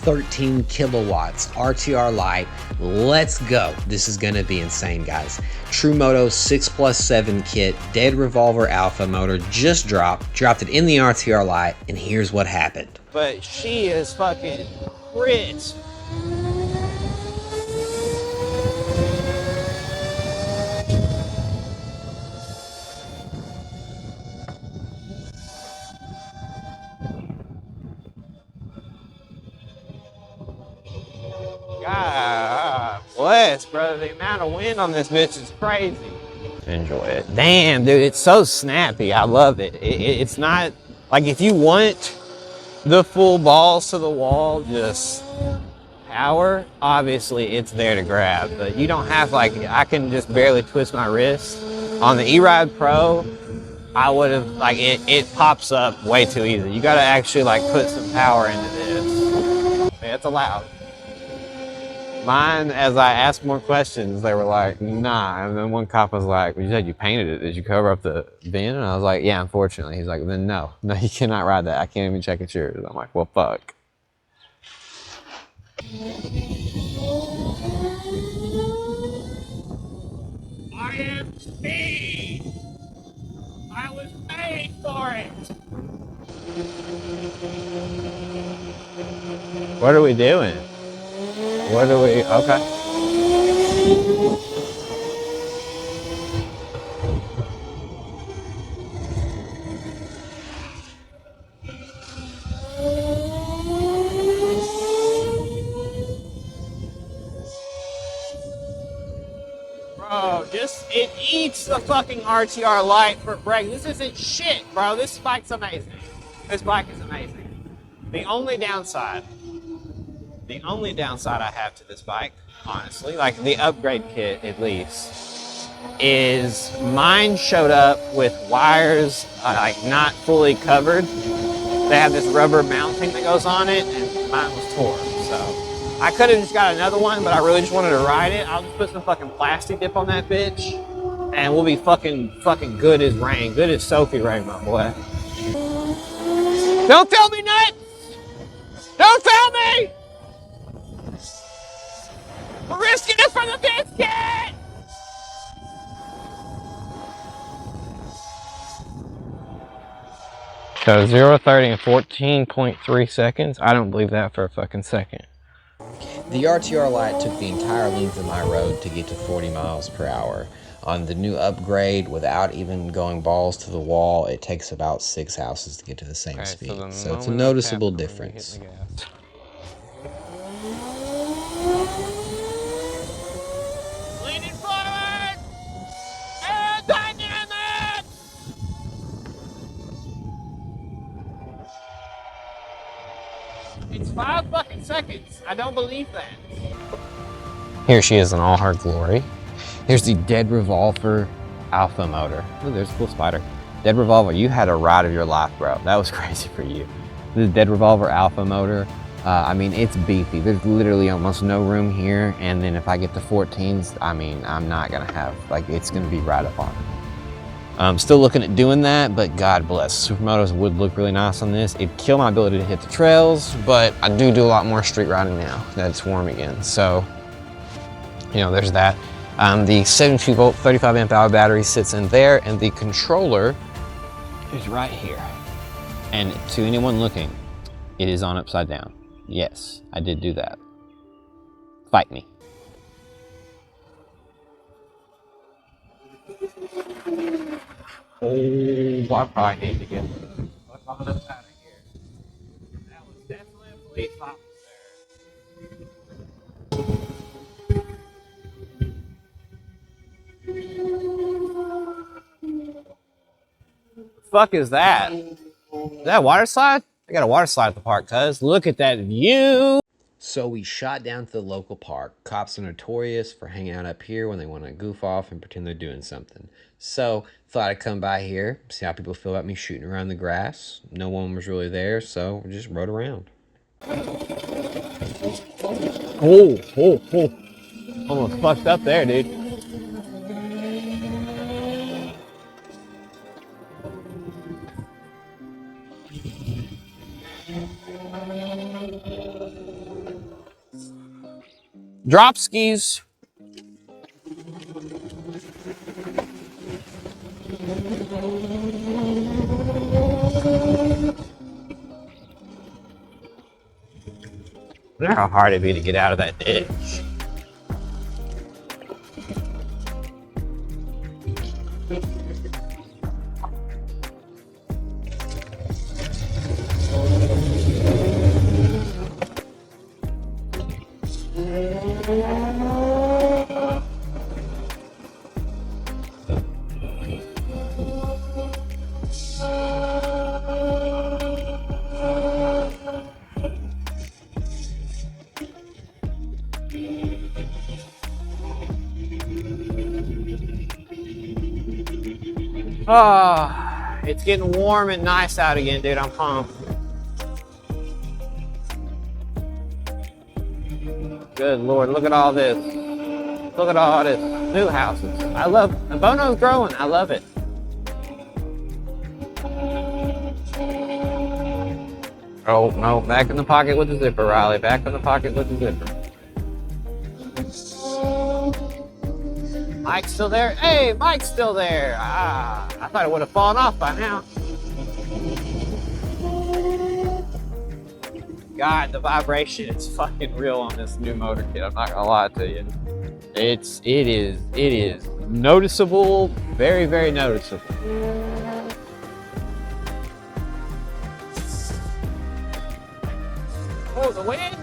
13 kilowatts, RTR Lite. Let's go. This is gonna be insane, guys. Trumoto 6+7 kit, dead revolver alpha motor just dropped it in the RTR Lite, and here's what happened. But she is fucking crisp. God bless, brother. The amount of wind on this bitch is crazy. Enjoy it. Damn, dude, it's so snappy. I love it. It's not like if you want the full balls to the wall, just power, obviously it's there to grab. But you don't have like, I can just barely twist my wrist. On the E-Ride Pro, I would have, like, it pops up way too easy. You gotta actually like put some power into this. Yeah, it's allowed. Mine, as I asked more questions, they were like, nah. And then one cop was like, well, you said you painted it. Did you cover up the VIN? And I was like, yeah, unfortunately. He's like, then no, you cannot ride that. I can't even check it's yours. I'm like, well, fuck. I am speed. I was made for it. What are we doing? What are we, okay. Bro, it eats the fucking RTR Lite for brake. This isn't shit, bro. This bike's amazing. This bike is amazing. The only downside I have to this bike, honestly, like the upgrade kit at least, is mine showed up with wires like not fully covered. They have this rubber mounting that goes on it, and mine was torn, so. I could have just got another one, but I really just wanted to ride it. I'll just put some fucking plastic dip on that bitch, and we'll be fucking good as rain. Good as Sophie rain, my boy. Don't tell me nuts! Don't tell me! We're risking it for the biscuit! So 0-30 in 14.3 seconds. I don't believe that for a fucking second. The RTR Lite took the entire length of my road to get to 40 miles per hour. On the new upgrade, without even going balls to the wall, it takes about 6 houses to get to the same speed. So it's a noticeable difference. Leaning forward! And dynamic! It's 5 fucking seconds. I don't believe that. Here she is in all her glory. Here's the dead revolver alpha motor. Oh, there's a cool spider. Dead revolver, you had a ride of your life, bro. That was crazy for you. The dead revolver alpha motor, I mean, it's beefy. There's literally almost no room here. And then if I get to 14s, I mean, I'm not gonna have, like, it's gonna be right up on it. I'm still looking at doing that, but God bless. Supermotos would look really nice on this. It'd kill my ability to hit the trails, but I do a lot more street riding now that it's warm again. So, you know, there's that. The 72 volt, 35 amp hour battery sits in there, and the controller is right here. And to anyone looking, it is on upside down. Yes, I did do that. Fight me. Oh, I probably need to get the fuck on up out of here. That was definitely a police officer. Fuck is that? Is that a water slide? I got a water slide at the park, cuz. Look at that view. So we shot down to the local park. Cops are notorious for hanging out up here when they want to goof off and pretend they're doing something. So thought I'd come by here, see how people feel about me shooting around the grass. No one was really there, so we just rode around. Oh. Almost fucked up there, dude. Drop skis. I wonder how hard it'd be to get out of that ditch. Oh, it's getting warm and nice out again, dude. I'm pumped. Good Lord, look at all this. Look at all this. New houses. I love it. Bono's growing. I love it. Oh, no. Back in the pocket with the zipper, Riley. Back in the pocket with the zipper. Mike's still there? Hey, Mike's still there. Ah, I thought it would have fallen off by now. God, the vibration is fucking real on this new motor kit. I'm not gonna lie to you. It is noticeable, very, very noticeable. Oh, the wind!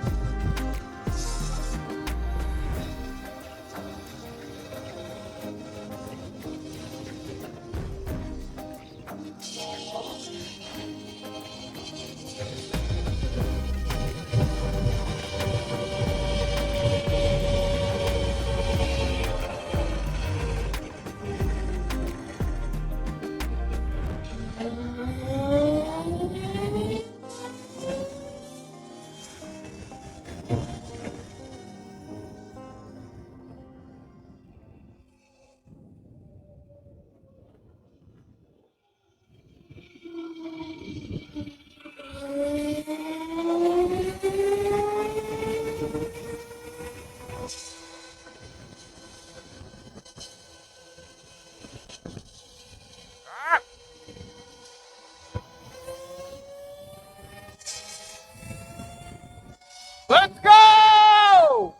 Let's go!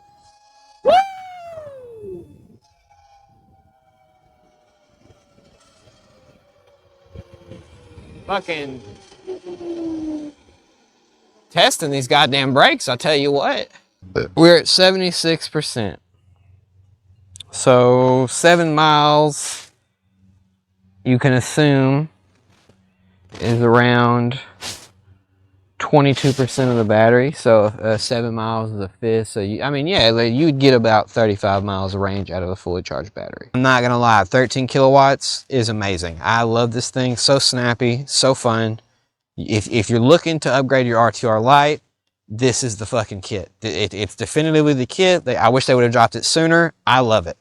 Woo! Fucking testing these goddamn brakes, I'll tell you what. We're at 76%. So 7 miles, you can assume, is around 22% of the battery. So 7 miles is a fifth. So I mean, yeah, you'd get about 35 miles of range out of a fully charged battery. I'm not gonna lie, 13 kilowatts is amazing. I love this thing. So snappy, so fun. If you're looking to upgrade your RTR Lite, this is the fucking kit. It's definitively the kit. I wish they would have dropped it sooner. I love it.